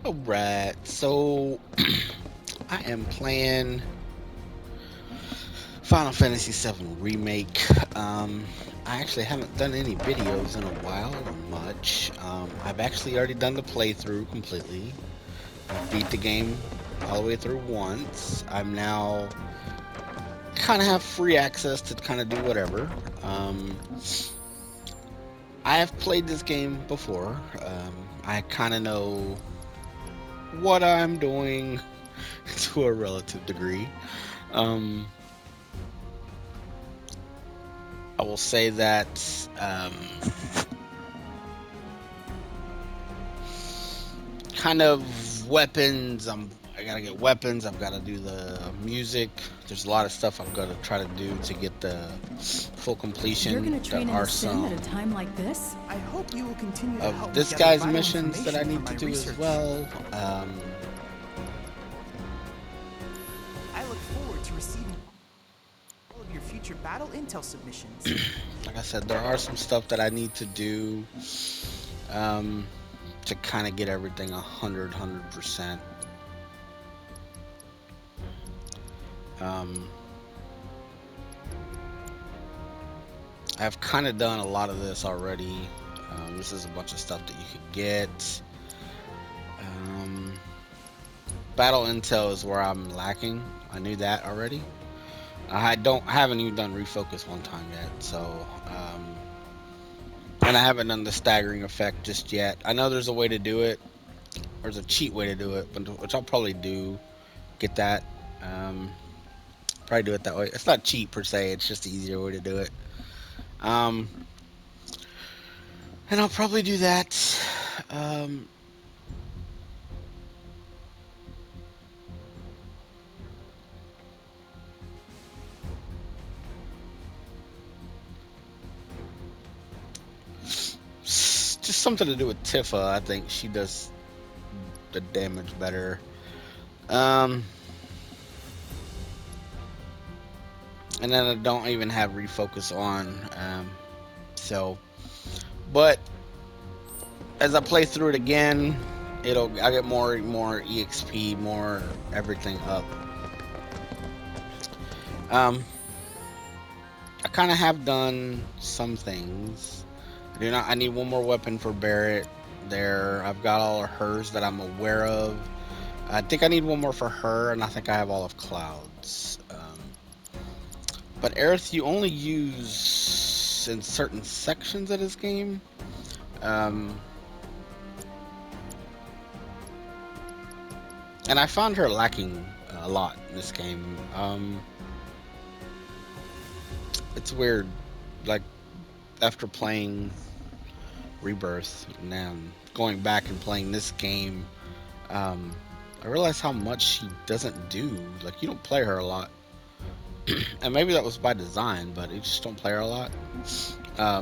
Alright, so I am playing Final Fantasy VII Remake. I actually haven't done any videos in a while or much. I've actually already done the playthrough completely. I've beat the game all the way through once. I'm now kind of have free access to kind of do whatever. Um, I have played this game before. I kind of know what I'm doing to a relative degree. Um, I will say that kind of weapons. I gotta get weapons. I've got to do the music. There's a lot of stuff I've got to try to do to get the full You're completion. gonna There train in a are sim at a some time like this? I hope you will continue to of help me this gather guy's vital missions that I information from need my to do as research. well. I look forward to receiving all of your future battle intel submissions. Like I said, there are some stuff that I need to do um, to kind of get everything 100%. Um, I've kind of done a lot of this already. This is a bunch of stuff that you could get. Um, Battle intel is where I'm lacking. I knew that already. I haven't even done refocus one time yet. So, and I haven't done the staggering effect just yet. I know there's a way to do it. There's a cheat way to do it, but which I'll probably do. Get that. Um, Probably do it that way. It's not cheat per se. It's just the easier way to do it. Um, and I'll probably do that. Um, just something to do with Tifa. I think she does the damage better. Um, and then I don't even have refocus on. So, but as I play through it again, I get more exp, more everything up. Um, I kind of have done some things. I do not. I need one more weapon for Barrett. There, I've got all of hers that I'm aware of. I think I need one more for her, and I think I have all of Cloud's. But Aerith, you only use in certain sections of this game. Um, and I found her lacking a lot in this game. It's weird. Like after playing Rebirth and then going back and playing this game, um, I realized how much she doesn't do. Like you don't play her a lot, and maybe that was by design, but you just don't play her a lot.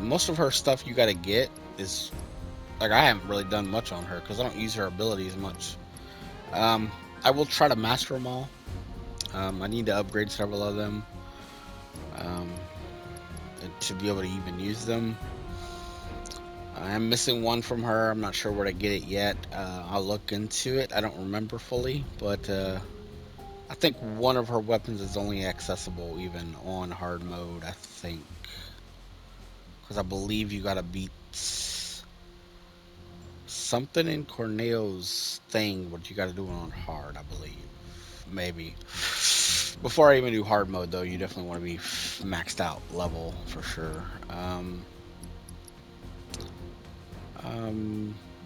Most of her stuff you got to get is like I haven't really done much on her because I don't use her abilities much. Um, I will try to master them all. I need to upgrade several of them um, to be able to even use them. I'm missing one from her. I'm not sure where to get it yet. I'll look into it. I don't remember fully, but I think one of her weapons is only accessible even on hard mode. I think because I believe you gotta beat something in Corneo's thing, but you gotta do it on hard. I believe maybe. Before I even do hard mode, though, you definitely want to be maxed out level for sure. Um,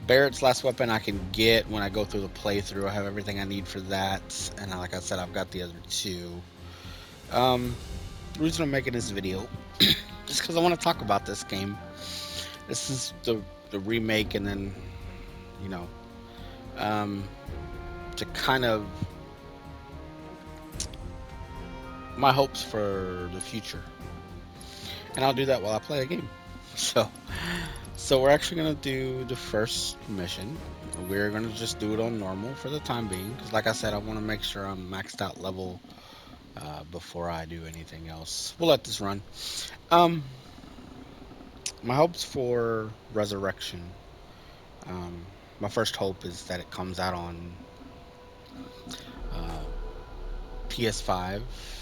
Barrett's last weapon I can get when I go through the playthrough. I have everything I need for that, and like I said, I've got the other two. Um, the reason I'm making this video just because I want to talk about this game. This is the remake, and then you know, um, to kind of my hopes for the future, and I'll do that while I play a game. So, we're actually gonna do the first mission. We're gonna just do it on normal for the time being, because like I said, I want to make sure I'm maxed out level before I do anything else. We'll let this run. Um, my hopes for resurrection. Um, my first hope is that it comes out on uh, PS5.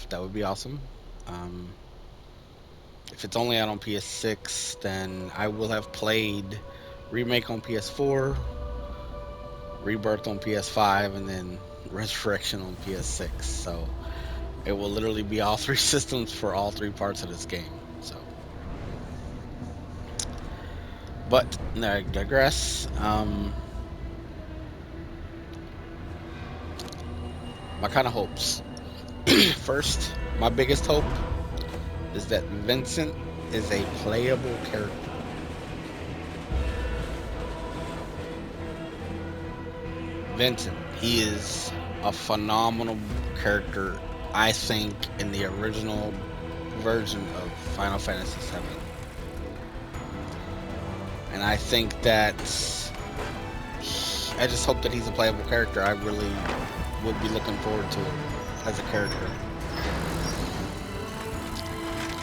That would be awesome. Um, if it's only out on PS6, then I will have played Remake on PS4, Rebirth on PS5, and then Resurrection on PS6. So it will literally be all three systems for all three parts of this game. So, but no, I digress. My kind of hopes. First, my biggest hope is that Vincent is a playable character. Vincent, he is a phenomenal character, I think, in the original version of Final Fantasy VII. And I think that I just hope that he's a playable character. I really would be looking forward to it as a character.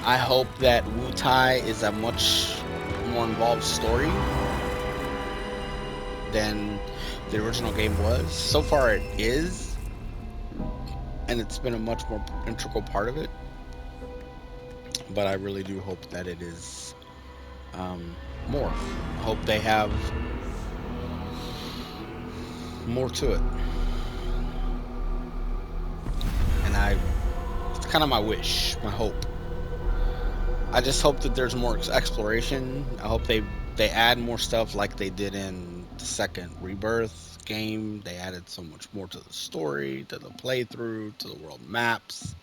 I hope that Wu Tai is a much more involved story than the original game was. So far it is, and it's been a much more integral part of it. But I really do hope that it is more. I hope they have more to it. And it's kind of my wish, my hope. I just hope that there's more exploration. I hope they add more stuff like they did in the second Rebirth game. They added so much more to the story, to the playthrough, to the world maps.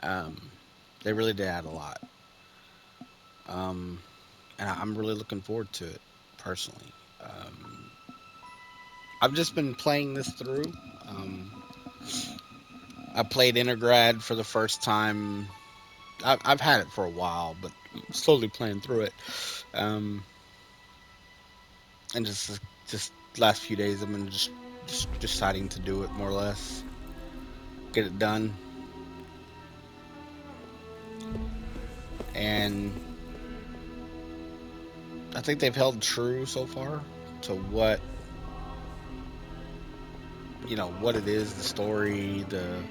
They really did add a lot. And I'm really looking forward to it personally. I've just been playing this through. I played Intergrad for the first time. I've had it for a while, but slowly playing through it. And just last few days, I've been just deciding to do it more or less, get it done, and I think they've held true so far to what what it is, the story, the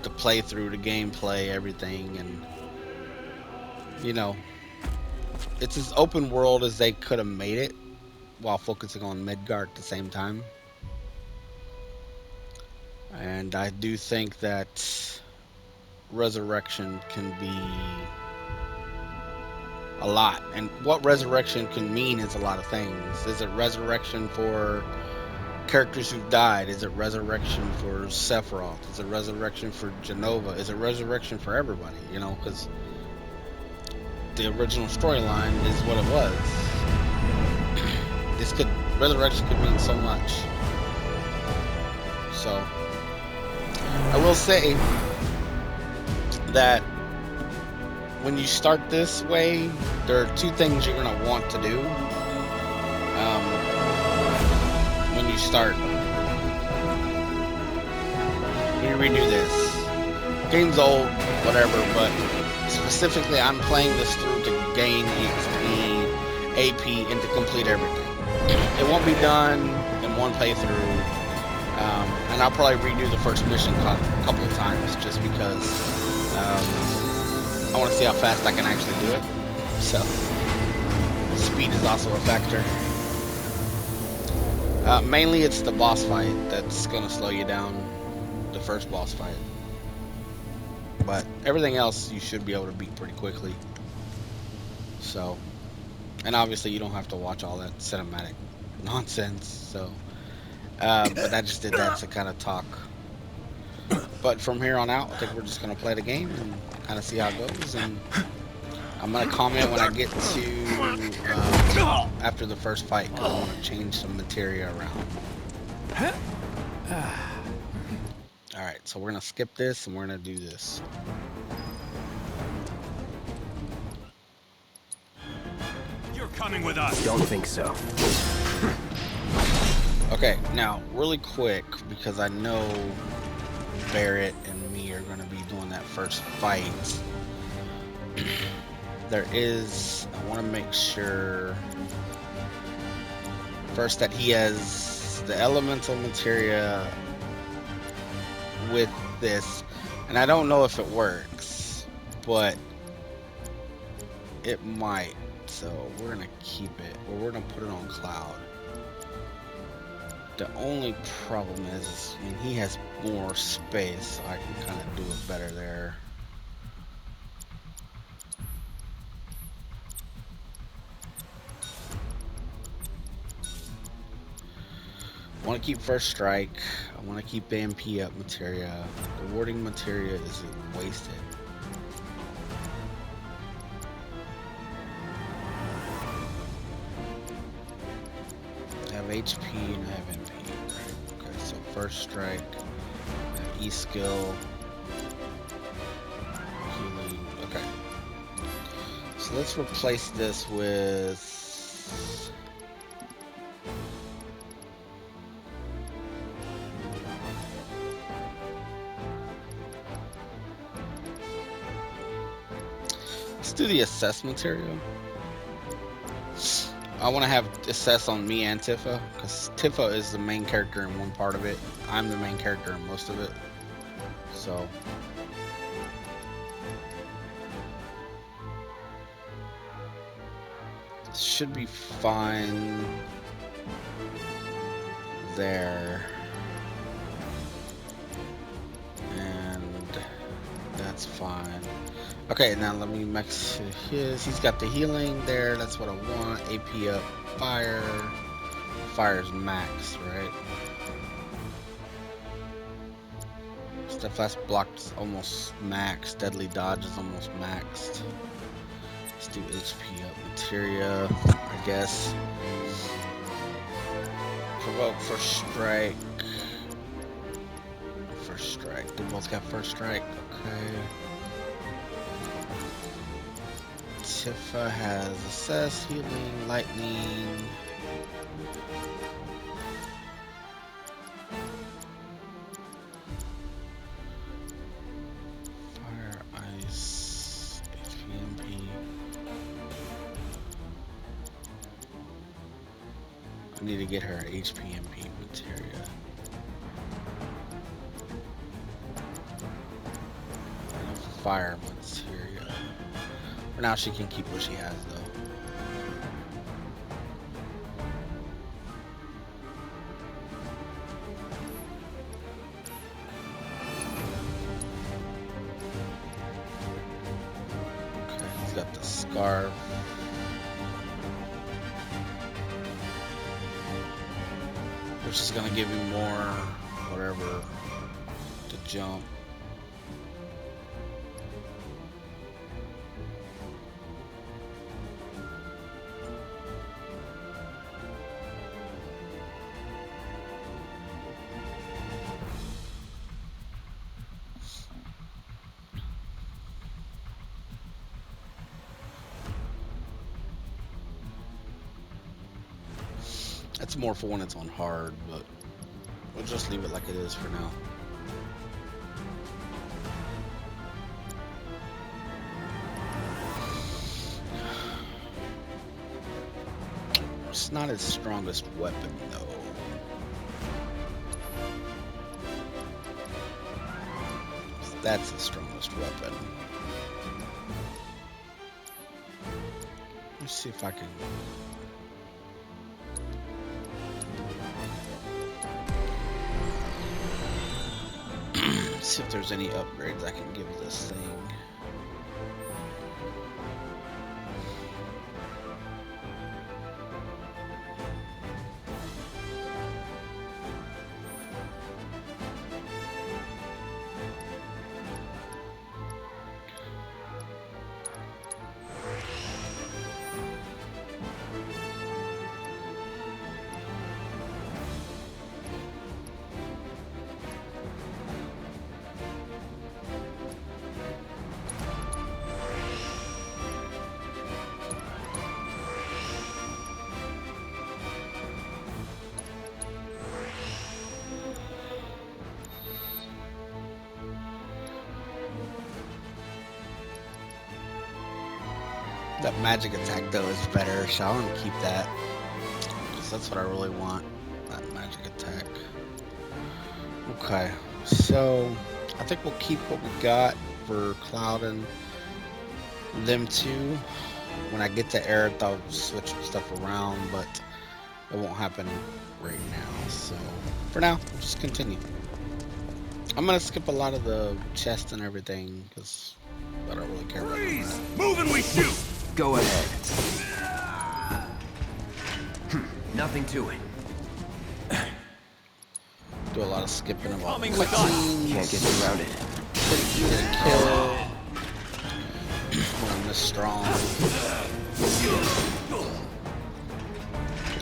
playthrough, the gameplay, everything, and it's as open world as they could have made it while focusing on Midgar at the same time. And I do think that Resurrection can be a lot. And what Resurrection can mean is a lot of things. Is it resurrection for characters who've died? Is it resurrection for Sephiroth? Is it resurrection for Genova? Is it resurrection for everybody? Because the original storyline is what it was. Resurrection could mean so much. So I will say that when you start this way, there are two things you're going to want to do when you start. When you redo this, game's old, whatever, but specifically I'm playing this through to gain XP, AP, and to complete everything. It won't be done in one playthrough, and I'll probably redo the first mission a couple of times just because I want to see how fast I can actually do it. So speed is also a factor. Mainly it's the boss fight that's going to slow you down, the first boss fight. But everything else you should be able to beat pretty quickly. So, and obviously you don't have to watch all that cinematic nonsense. So, but I just did that to kind of talk. But from here on out, I think we're just going to play the game and kind of see how it goes. And I'm going to comment when I get to after the first fight, because I want to change some materia around. Alright, so we're going to skip this and we're going to do this. You're coming with us. Don't think so. Okay, now, really quick, because I know Barrett and me are going to be doing that first fight. I want to make sure First, that he has the elemental materia with this, and I don't know if it works, but it might. So we're gonna keep it, or we're gonna put it on cloud. The only problem is, I mean, he has more space, so I can kind of do it better there. I want to keep first strike. I want to keep AMP up materia. The warding materia is wasted. I have HP and I have MP. Right? Okay, so first strike, I have E skill, healing. Okay. So let's replace this with. Let's do the assess material. I want to have assess on me and Tifa, because Tifa is the main character in one part of it. I'm the main character in most of it. So should be fine there. And that's fine. Okay, now let me max his. He's got the healing there. That's what I want. AP up. Fire. Fire's max, right? Steadfast block's almost max. Deadly dodge is almost maxed. Let's do HP up. Materia, I guess. Provoke first strike. First strike. They both got first strike. Okay. Tifa has assess, healing, lightning. Fire, ice, HPMP. I need to get her HPMP materia. And a fire materia. For now, she can keep what she has, though. Okay, he's got the scarf. Which is gonna give him more, whatever, to jump. That's more for when it's on hard, but we'll just leave it like it is for now. It's not his strongest weapon, though. That's the strongest weapon. Let's see if I can... see if there's any upgrades I can give this thing. That magic attack though is better, so I want to keep that. 'cause that's what I really want. That magic attack. Okay, so I think we'll keep what we got for Cloud and them two. When I get to Aerith, I'll switch some stuff around, but it won't happen right now. So for now, we'll just continue. I'm gonna skip a lot of the chest and everything because I don't really care about Freeze! that. Move and we shoot! Go ahead. Nothing to it. Do a lot of skipping of all the Coming with us. cutscenes. Can't get surrounded. Pretty easy to kill when I'm this strong.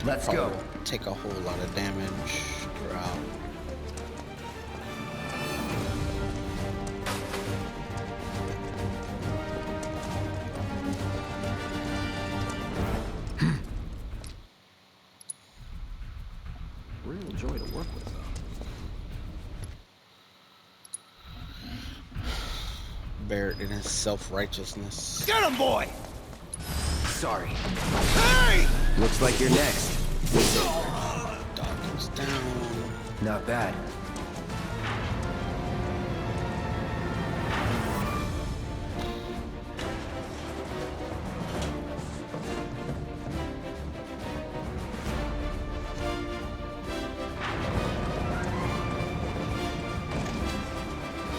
Let's Probably go. won't take a whole lot of damage throughout. Real joy to work with, though. Barrett in his self-righteousness. Get him, boy! Sorry. Hey! Looks like you're next. Dog goes down. Not bad.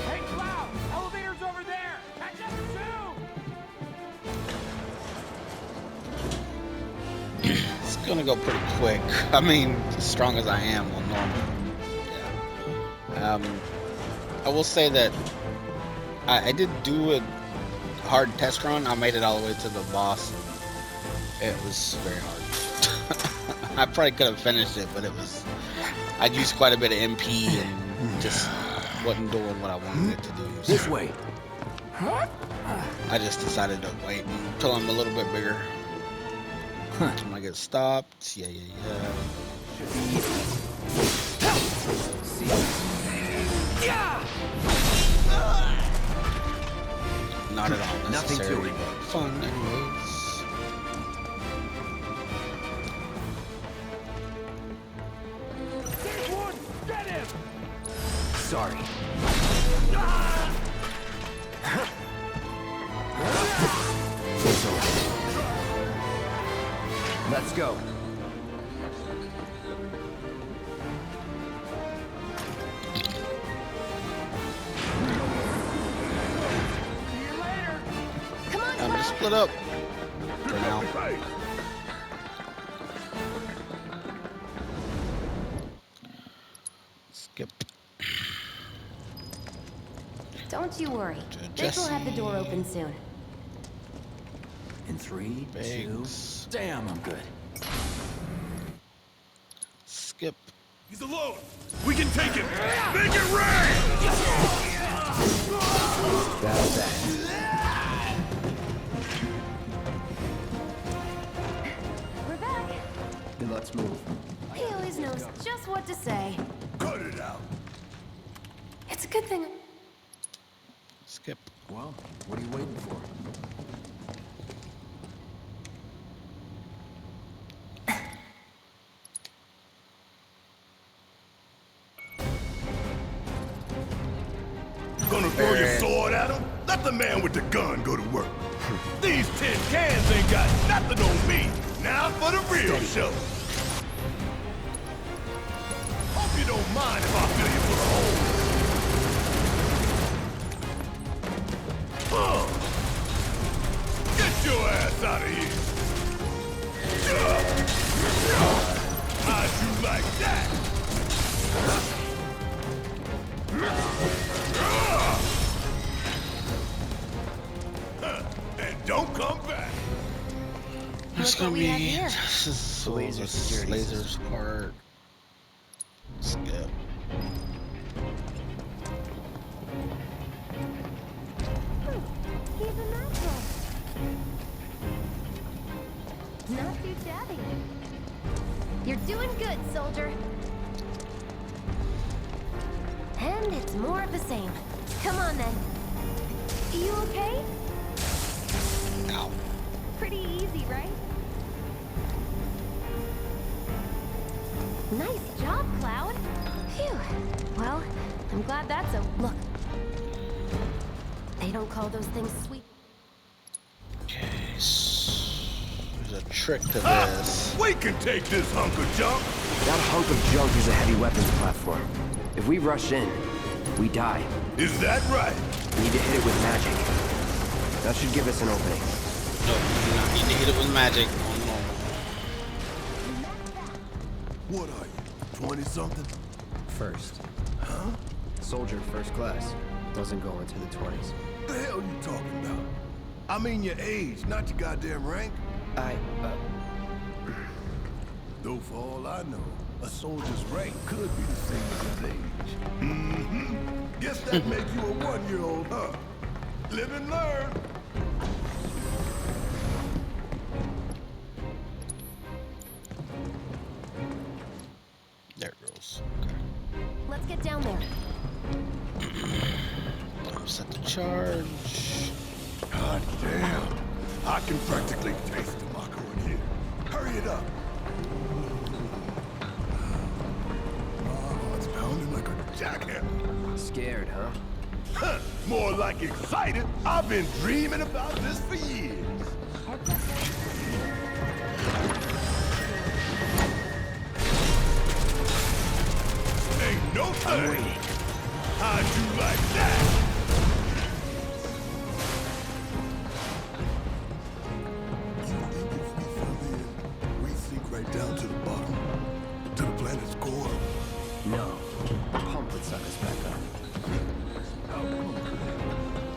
Hey, Cloud! Elevator's over there! Catch up soon! It's gonna go pretty quick. I mean, as strong as I am on normal. Yeah. I will say that I did do a hard test run. I made it all the way to the boss. It was very hard. I probably could have finished it, but I'd used quite a bit of MP and just wasn't doing what I wanted it to do. So This way. I just decided to wait until I'm a little bit bigger. I'm gonna get stopped. Yeah. Should be easy. See. Not at all Nothing to necessary, it. but fun anyways. There's one! Get him! Sorry. It's over. Let's go. See you later! Come on, Time to Cloud. split up for now. Skip. Don't you worry. To Vic will have the door open soon. In 3, 2. Thanks. Damn, I'm good. Skip. He's alone! We can take him! Make it rain! That's that. We're back. Then let's move. He always knows just what to say. Cut it out! It's a good thing. Skip. Well, what are you waiting for? Gonna throw your sword at him? Let the man with the gun go to work. These tin cans ain't got nothing on me. Now for the real show. Hope you don't mind if I fill you full of holes. Get your ass out of here. How'd you like that? And don't come back. It's Look gonna what we be have here. this is The laser this security lasers part. Skip. He's a natural. Not too shabby. You're doing good, soldier. And it's more of the same. Come on, then. You okay? Ow. Pretty easy, right? Nice job, Cloud. Phew. Well, I'm glad that's a look. They don't call those things sweet. Okay, there's a trick to Ha! this. We can take this hunk of junk. That hunk of junk is a heavy weapons platform. If we rush in, we die. Is that right? We need to hit it with magic. That should give us an opening. No, you do not need to hit it with magic on normal. What are you, 20-something? First. Huh? Soldier first class. Doesn't go into the 20s. The hell you talking about? I mean your age, not your goddamn rank. Though for all I know, a soldier's rank could be the same as his age. Mm-hmm. Guess that makes you a 1-year-old, huh? Live and learn. There it goes. Let's get down there. Okay. Set the charge. God damn. I can practically taste tobacco in here. Hurry it up. Oh, it's pounding like a jackhammer. Scared, huh? Huh, more like excited. I've been dreaming about this for years. Ain't no thing. How'd you like that? You think if we fell in, we sink right down to the bottom? To the planet's core? No. Pump would suck us back up.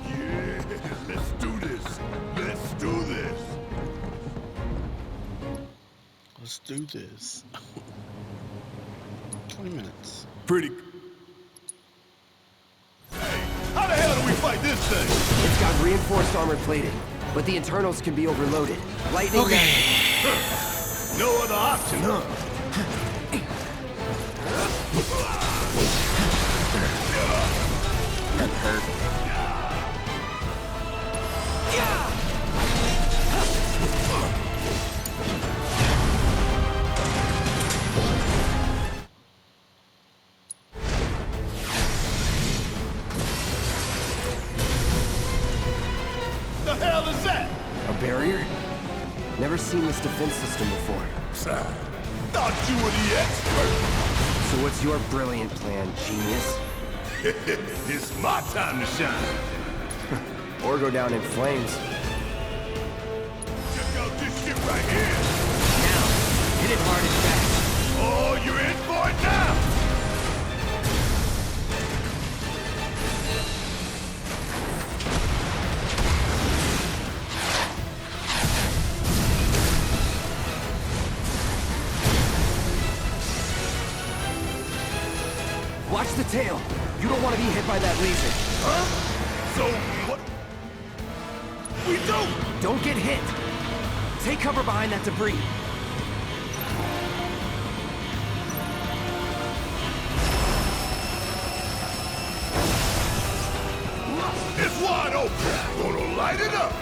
Yeah, let's do this. Let's do this. Let's do this. 20 minutes. Pretty. Hey, how the hell do we fight this thing? It's got reinforced armor plating, but the internals can be overloaded. Lightning. Okay. No other option, huh? That hurt. The hell is that? A barrier? Never seen this defense system before. Thought you were the expert. So what's your brilliant plan, genius? It's my time to shine. Or go down in flames. Check out this shit right here. Now, hit it hard and fast. Oh, you're in for it now. Watch the tail. You don't want to be hit by that laser. Huh? So what? We do. Don't get hit. Take cover behind that debris. It's wide open. Gonna light it up.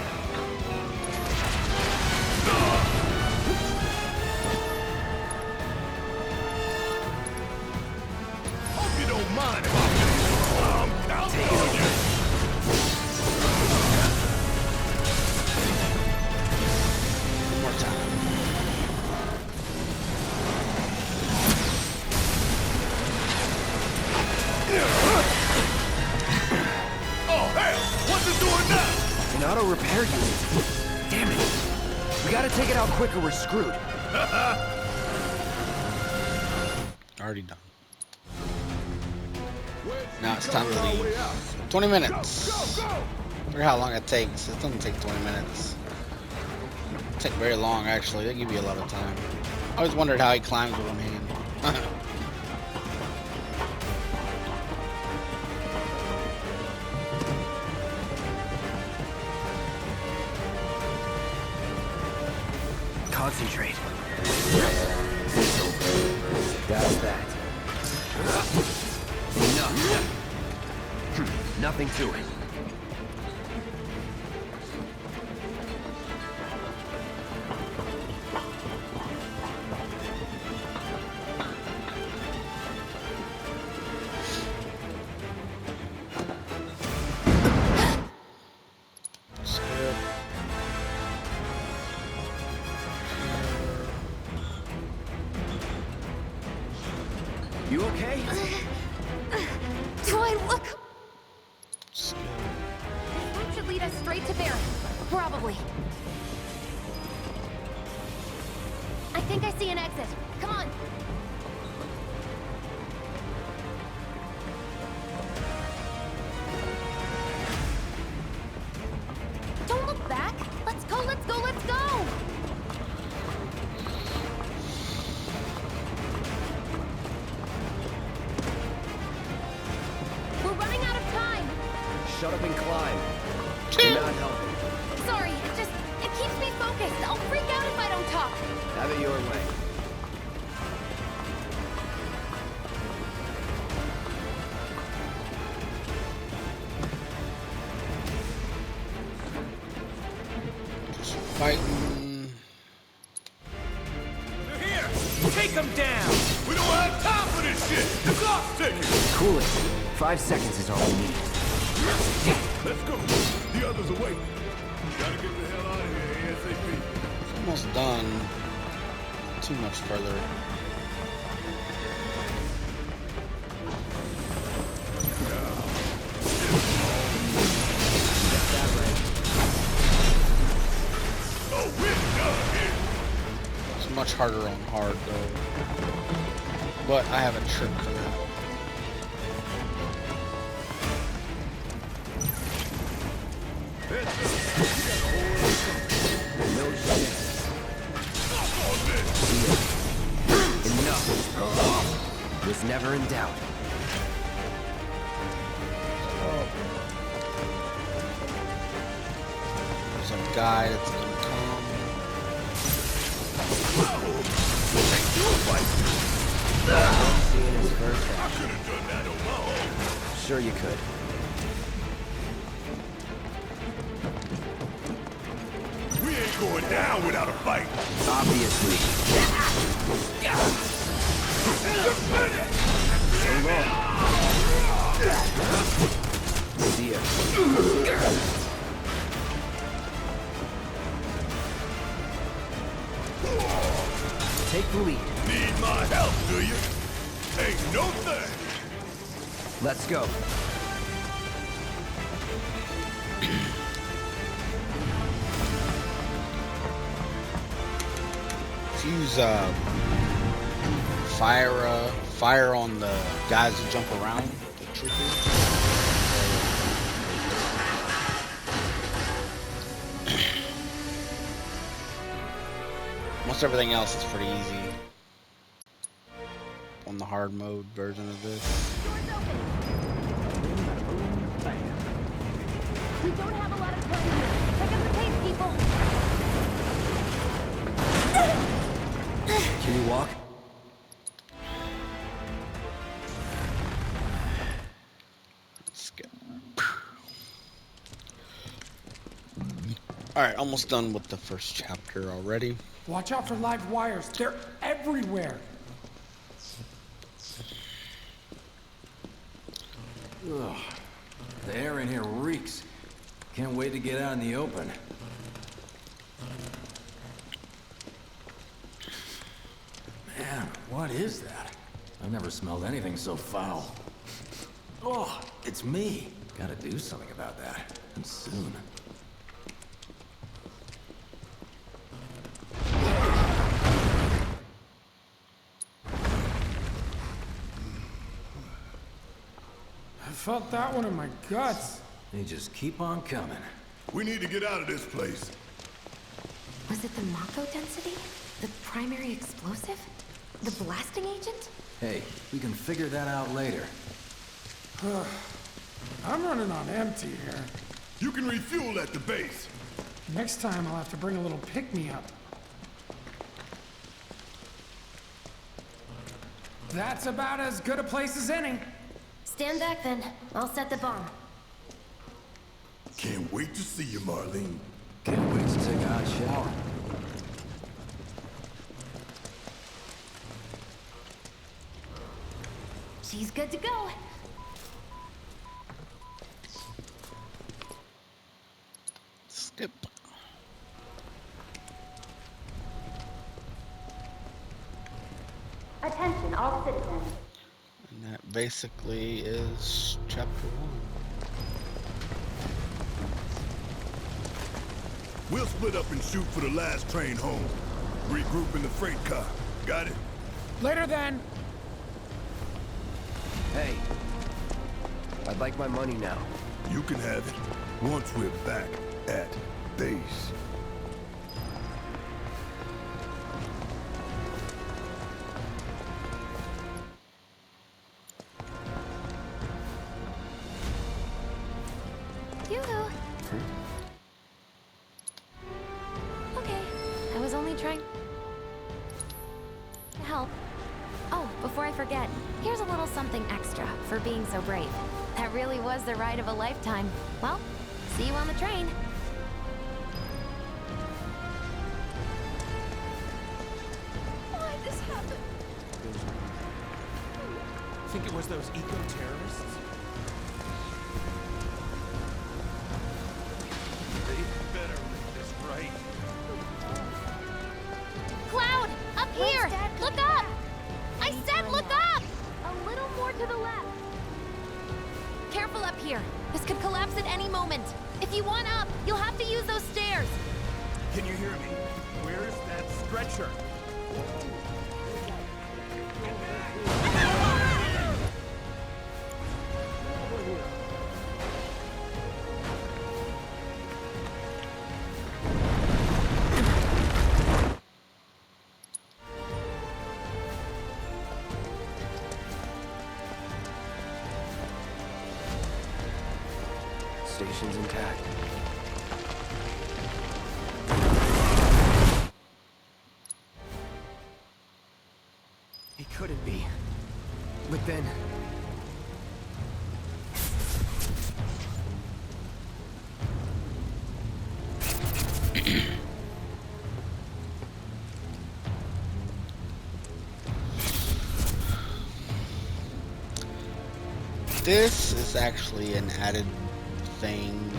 Hope you don't mind if I'm counting on you. One more time. Oh, hell! What's it doing now? An auto repair unit. Damn it. We gotta take it out quick or we're screwed. Already done. Now it's time to leave. 20 minutes. I forget how long it takes. It doesn't take 20 minutes. It doesn't take very long, actually. They give you a lot of time. I always wondered how he climbs with one hand. Concentrate. That's that. Enough. Nothing to it. You okay? Do I look? Skill. This route should lead us straight to there. Probably. I think I see an exit. Come on. Don't look back. Let's go, let's go, let's go! We're running out of time. Shut up and climb. You're not helping. Sorry, it keeps me focused. I'll freak out if I don't talk. Have it your way. Just fighting. They're here! Take them down! We don't have time for this shit! The clock's ticking! Cool it. 5 seconds is all we need. Let's go. The others are waiting. Gotta get the hell out of here ASAP. It's almost done. Too much further. Oh, we're done here. It's much harder on hard though. But I have a trick for that. No shit. Enough. Was never in doubt. There's a guy that's gonna come. Seeing his first I action. could have done that on my own. Sure you could. We ain't going down without a fight. Obviously. So long. See ya. Take the lead. Need my help, do you? Ain't no thing. Let's go. Use fire on the guys who jump around. The troopers. Most everything else is pretty easy on the hard mode version of this. Doors open. We don't have a lot of time here. Pick up the pace, people. Can you walk? Let's go. Alright, almost done with the first chapter already. Watch out for live wires. They're everywhere. Ugh. The air in here reeks. Can't wait to get out in the open. Man, what is that? I've never smelled anything so foul. Oh, it's me. Gotta do something about that. And soon. I felt that one in my guts. They just keep on coming. We need to get out of this place. Was it the Mako density? The primary explosive? The blasting agent? Hey, we can figure that out later. I'm running on empty here. You can refuel at the base. Next time I'll have to bring a little pick-me-up. That's about as good a place as any. Stand back then. I'll set the bomb. Can't wait to see you, Marlene. Can't wait to take a hot shower. She's good to go. Skip. Attention, all citizens. That basically is chapter 1. We'll split up and shoot for the last train home. Regroup in the freight car. Got it? Later then. Hey. I'd like my money now. You can have it once we're back at base. Yoo-hoo. Okay, I was only trying to help. Oh, before I forget, here's a little something extra for being so brave. That really was the ride of a lifetime. Well, see you on the train. Why this happened? Think it was those eco-terrorists? They better read this right. Cloud! Up here! Look up! I said look up! A little more to the left. Careful up here. This could collapse at any moment. If you want up, you'll have to use those stairs. Can you hear me? Where's that stretcher? Station's intact. It couldn't be. But then... This is actually an added thing.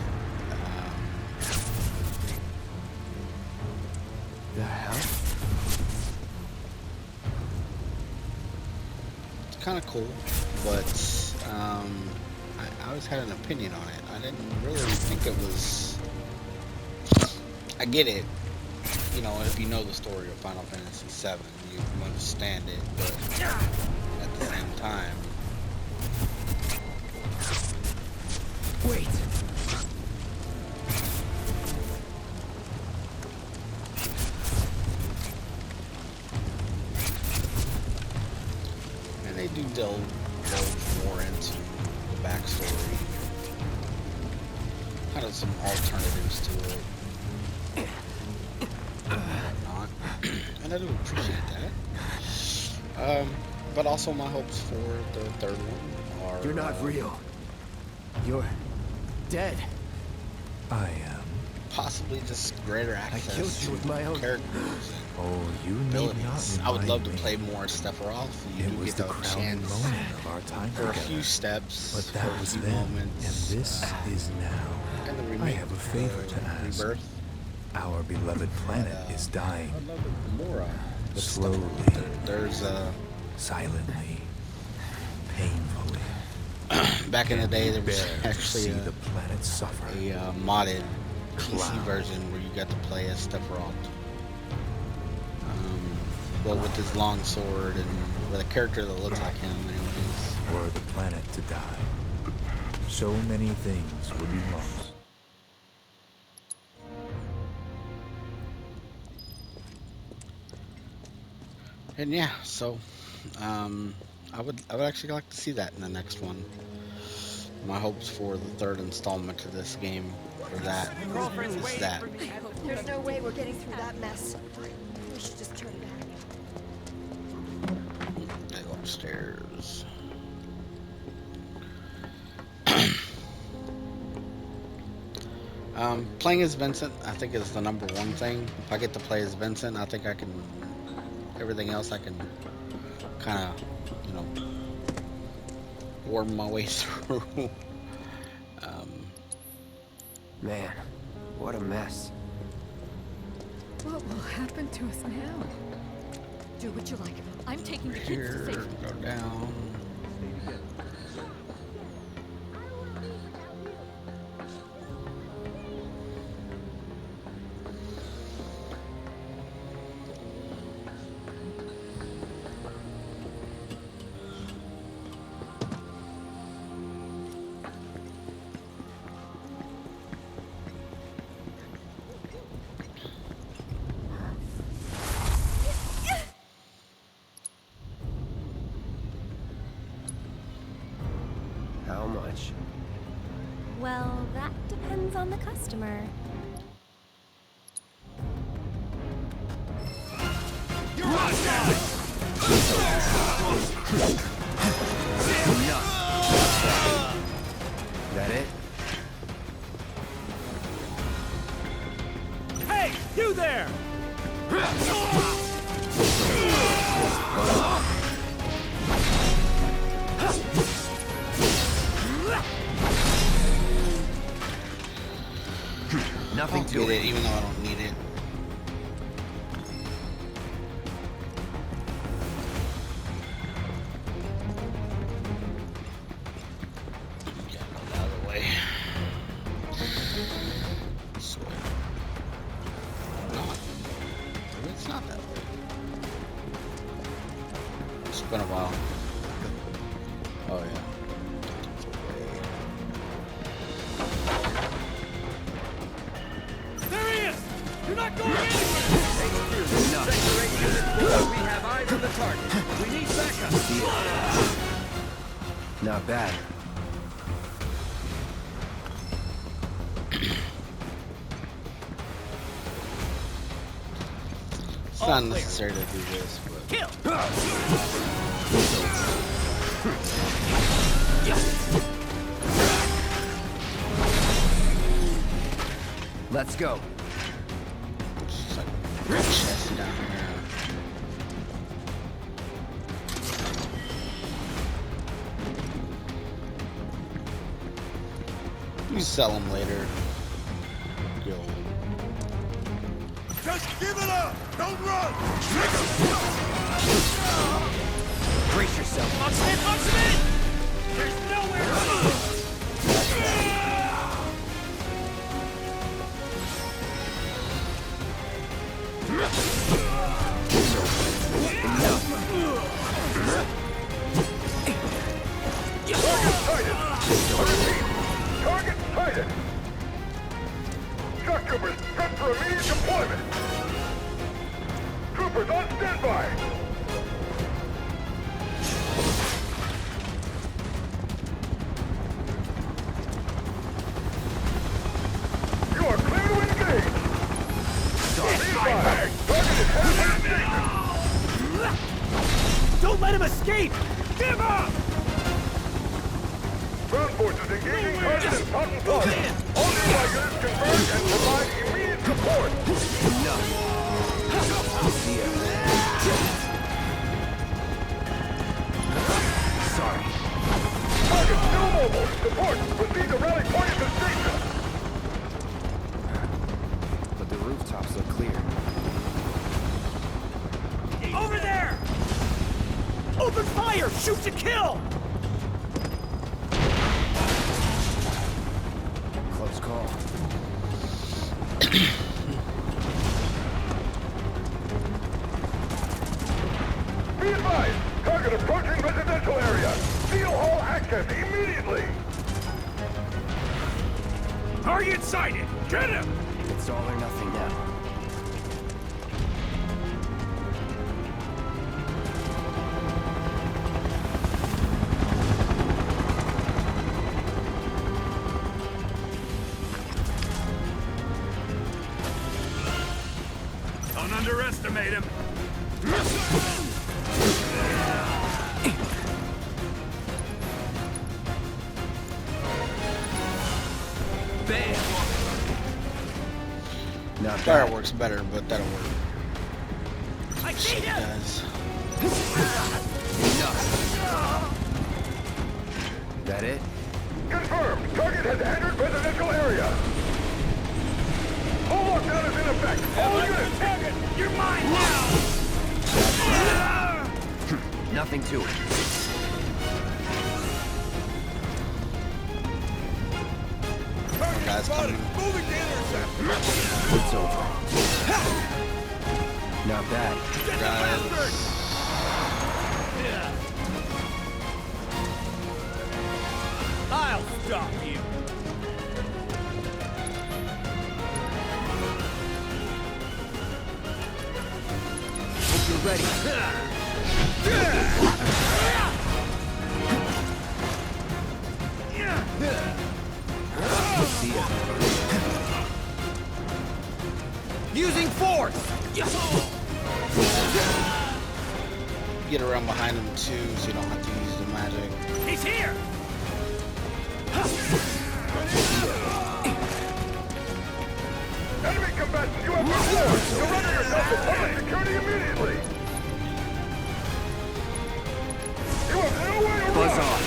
The hell? It's kind of cool, but I always had an opinion on it. I didn't really think it was. I get it, you know, if you know the story of Final Fantasy VII, you understand it, but at the same time. Wait! And they do delve more into the backstory, kind of some alternatives to it, and whatnot. And I do appreciate that. But also my hopes for the third one are... You're not real. You're... dead. I am. Possibly just greater access killed you with my own- to characters and Oh, you need abilities. not I would love to remind play me. more Sephiroth. You It do was get the a crowning chance moment of our time for a together. few steps, But for that a was few then, moments, and this is now. and the I remake, have a favor to ask. Rebirth. Our beloved planet is dying, I'd love it more. Slowly. There's silently, painfully. back in the day there was Bear to actually see the planet suffer. a modded PC Cloud. version where you got to play as Sephiroth. Well, with his long sword and with a character that looks like him. Anyways. Were the planet to die, so many things would be lost. And yeah, so I would actually like to see that in the next one. My hopes for the third installment to this game for that is that. There's no way we're getting through that mess. We should just turn back. I go upstairs. Playing as Vincent, I think, is the number one thing. If I get to play as Vincent, I think I can. Everything else, I can kind of, you know, worm my way through. Man, what a mess. What will happen to us now? Do what you like. I'm taking the kids to Here, safety. go down. How much? Well, that depends on the customer. That it? Hey, you there! Nothing I'll to get it. it, even though I don't need it. Get it out of the way. So, not. Maybe it's not that way. It's been a while. Oh yeah. There he is! You're not going anywhere! We have eyes on the target. We need backup. Not bad. It's not necessary to do this, but Kill! Let's go. it's just like chest down here. You sell them later. Yo. Just give it up! Don't run! Brace yourself. Box him in! Box him in! There's nowhere to go! Target sighted! Shock troopers, prep for immediate deployment! Troopers on standby! You are clear to engage! Be advised, target is halfway station! Don't let him escape! Give up! Ground forces engaging target in Cotton Plaza. All nearby units converge and provide immediate support. Sorry. Target still mobile. Support. Proceed to rally point at the station. But the rooftops look clear. Over there! Open fire! Shoot to kill! Close call. Be advised. Target approaching residential area. Seal all access immediately. Target sighted! Get him! It's all or nothing now. Don't underestimate him! Not bad. Fireworks better, but that'll work. I see It him! does. That it? Confirmed. Target has entered residential area. Full lockdown is in effect. All units. Target! You're mine now! Nothing to it. guys coming. Moving to intercept. It's over. Not bad. Guys. I'll stop you. Hope you're ready. See ya. Using force. Get around behind him too, so you don't have to use the magic. He's here. Enemy combatants, you have been surrender yourself to public security immediately. You have no way to Buzz run. off.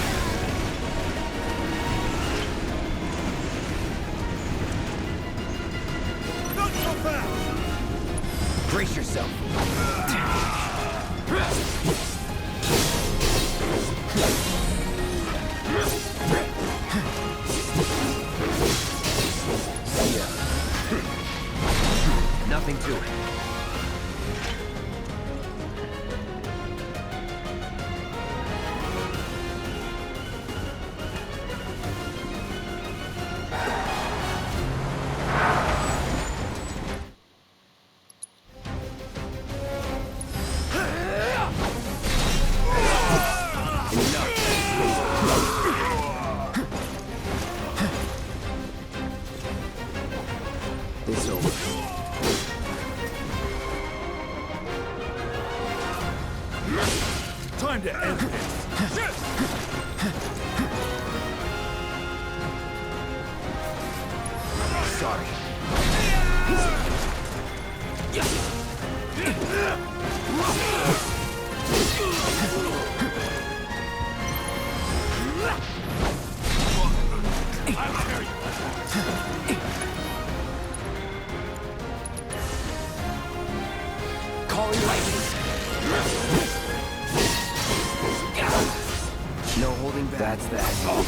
Not so fast. Brace yourself. See ya. Nothing to it. It's over. Time to end this. Sorry. Calling lightning. No holding back. That's that. On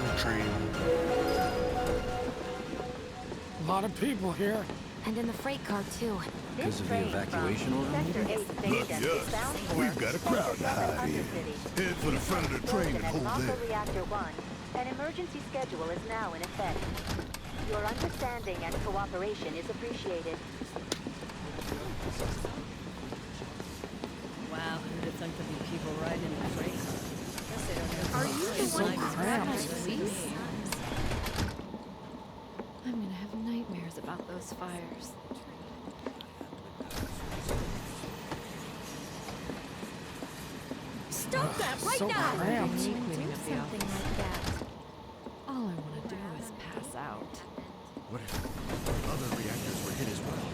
the train. A lot of people here. And in the freight car, too. Because of the evacuation order? Look, yes, we've got a crowd to hide here. Head for the front of the train and hold there. Reactor 1, an emergency schedule is now in effect. Your understanding and cooperation is appreciated. Wow, who'd have thunk there'd be people riding in the freight car? Guess they don't have Are you the so one who's cramped. police? I'm gonna have nightmares about those fires. Stop that right now! cramped. Do something like that. All I want to do is pass out. What if other reactors were hit as well?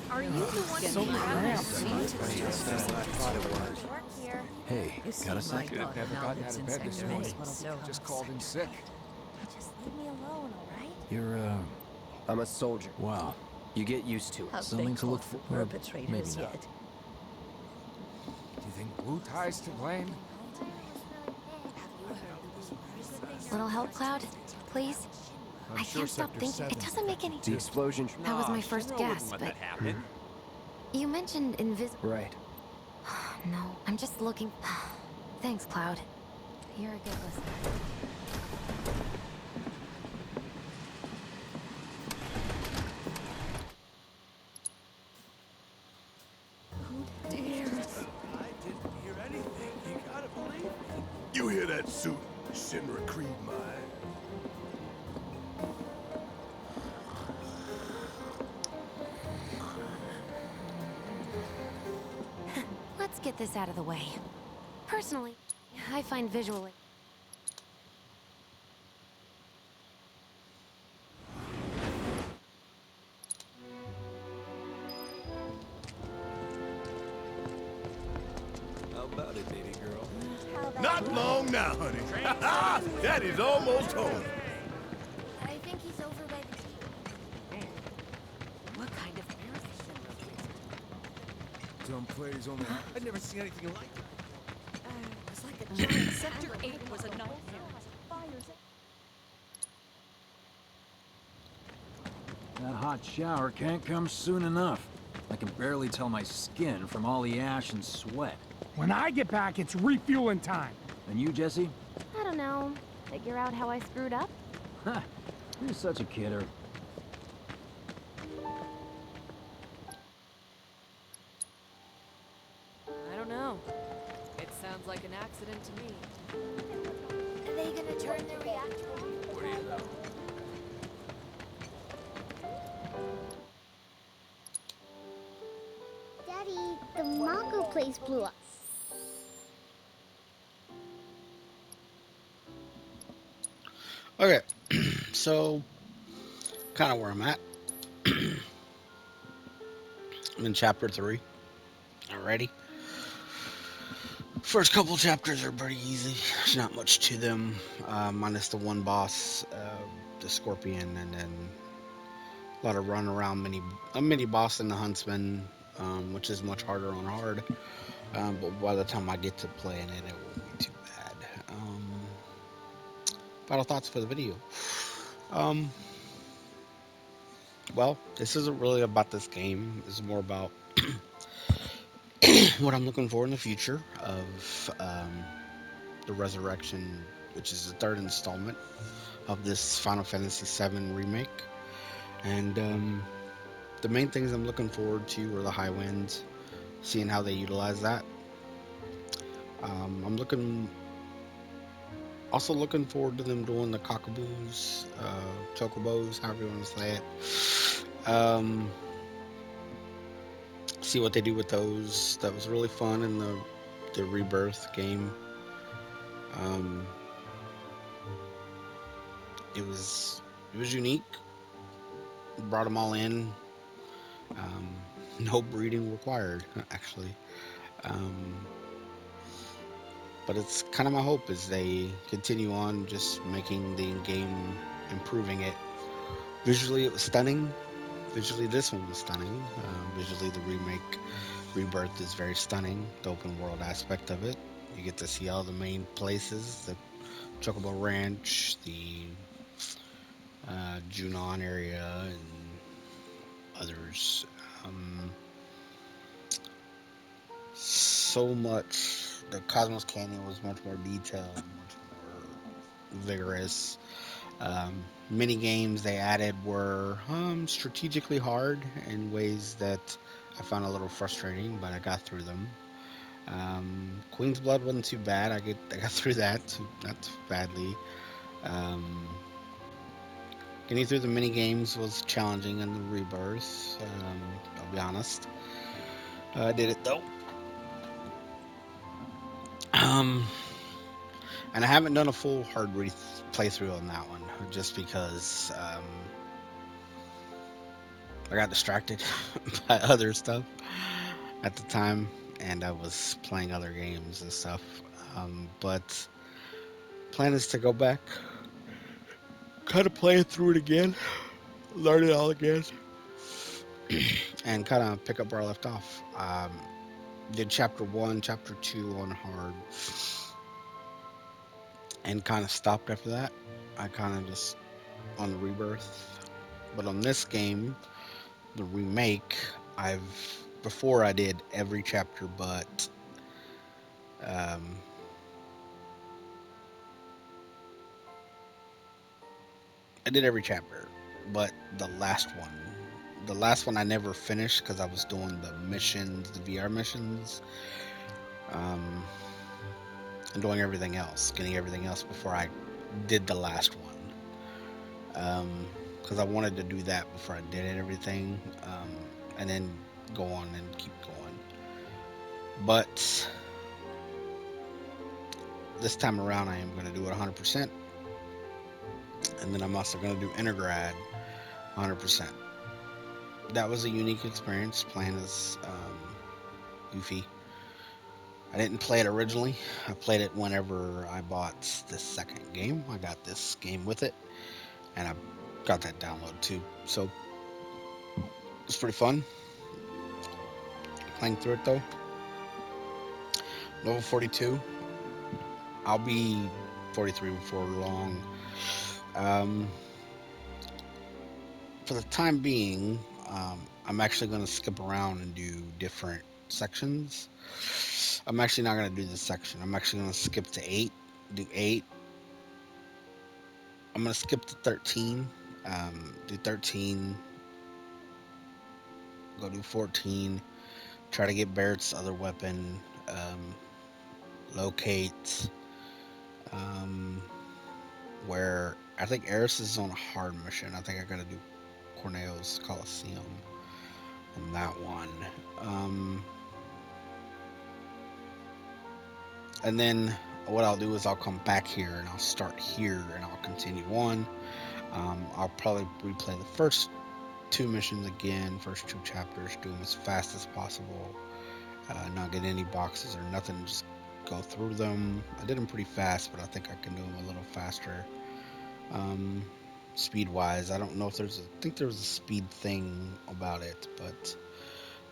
Are you the one So who cramped. Hey, got a sec? Never gotten out of bed this morning. Just called in sick. Just leave me alone, alright? You're, I'm a soldier. wow. You get used to it. Something to look for. Or maybe not. yet. Do you think Wu Tai's to blame? Little help, Cloud? Please? I can't stop thinking. It doesn't make any... The explosion. That was my first guess, but... You mentioned invisible... Right. No, I'm just looking... Thanks, Cloud. You're a good listener. I didn't hear anything. You gotta believe me. You hear that suit, Shinra Creed mine? Let's get this out of the way. Personally, I find visually... How about it, baby girl? Not long now, honey. That is almost home. I think he's over by the TV. What kind of parasite? dumb plays on the house. I'd never seen anything like it. It's like a giant Sector 8 was a nightmare. That hot shower can't come soon enough. I can barely tell my skin from all the ash and sweat. When I get back, it's refueling time. And you, Jesse? I don't know. Figure out how I screwed up? Ha! You're such a kidder. I don't know. It sounds like an accident to me. Are they gonna turn the reactor on? What do you know? Daddy, the Mako place blew up. Okay, so kind of where I'm at. I'm in chapter 3 already. First couple chapters are pretty easy. There's not much to them, minus the one boss, the Scorpion, and then a lot of run around mini boss and the Huntsman, which is much harder on hard. But by the time I get to playing it, it won't be too bad. Final thoughts for the video. Well, this isn't really about this game. This is more about what I'm looking for in the future of the Resurrection, which is the third installment of this Final Fantasy VII remake. And the main things I'm looking forward to are the high winds, seeing how they utilize that. I'm also looking forward to them doing the cockaboos, chocobos, however you want to say it. See what they do with those. That was really fun in the Rebirth game. It was unique. Brought them all in. No breeding required, actually. But it's kind of my hope as they continue on just making the game, improving it. Visually, it was stunning. Visually, this one was stunning. Visually, the Rebirth is very stunning. The open world aspect of it. You get to see all the main places, the Chocobo Ranch, the Junon area, and others. So much. The Cosmos Canyon was much more detailed, much more vigorous. Mini games they added were strategically hard in ways that I found a little frustrating, but I got through them. Queen's Blood wasn't too bad. I got through that not too badly. Getting through the mini games was challenging in the Rebirth. I'll be honest. I did it though. And I haven't done a full hard playthrough on that one, just because I got distracted by other stuff at the time, and I was playing other games and stuff. But plan is to go back, kind of play through it again, learn it all again, and kind of pick up where I left off. Did chapter 1, chapter 2 on hard, and kind of stopped after that. I kind of just on the Rebirth. But on this game, the remake, before I did every chapter, but I did every chapter, but the last one I never finished because I was doing the missions, the VR missions, and doing everything else, getting everything else before I did the last one. Because I wanted to do that before I did everything, and then go on and keep going. But this time around, I am going to do it 100%, and then I'm also going to do Intergrad 100%. That was a unique experience playing as Goofy. I didn't play it originally. I played it whenever I bought the second game. I got this game with it, and I got that download too. So it's pretty fun. playing through it though. Level 42. I'll be 43 before long. For the time being, I'm actually going to skip around and do different sections. I'm actually not going to do this section. I'm actually going to skip to 8, do 8. I'm going to skip to 13, do 13, go do 14, try to get Barrett's other weapon, locate, where I think Eris is on a hard mission. I think I got to do Corneo's Coliseum on that one. And then what I'll do is I'll come back here and I'll start here and I'll continue on. I'll probably replay the first 2 missions again, first 2 chapters, do them as fast as possible, not get any boxes or nothing, just go through them. I did them pretty fast, but I think I can do them a little faster. Speed wise, I don't know if I think there was a speed thing about it, but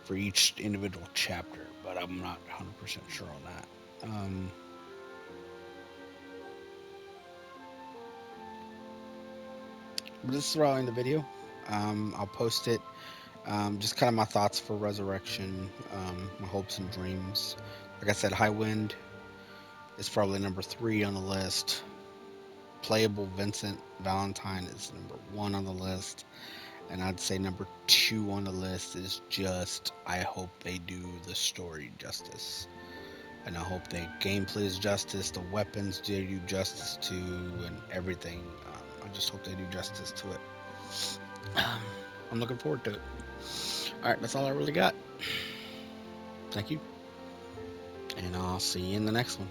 for each individual chapter, but I'm not 100% sure on that. But this is where I'll end the video. I'll post it. Just kind of my thoughts for Resurrection, my hopes and dreams. Like I said, High Wind is probably number 3 on the list. Playable Vincent Valentine is number 1 on the list. And I'd say number 2 on the list is just, I hope they do the story justice. And I hope the gameplay is justice, the weapons they do justice to, and everything. I just hope they do justice to it. I'm looking forward to it. Alright, that's all I really got. Thank you. And I'll see you in the next one.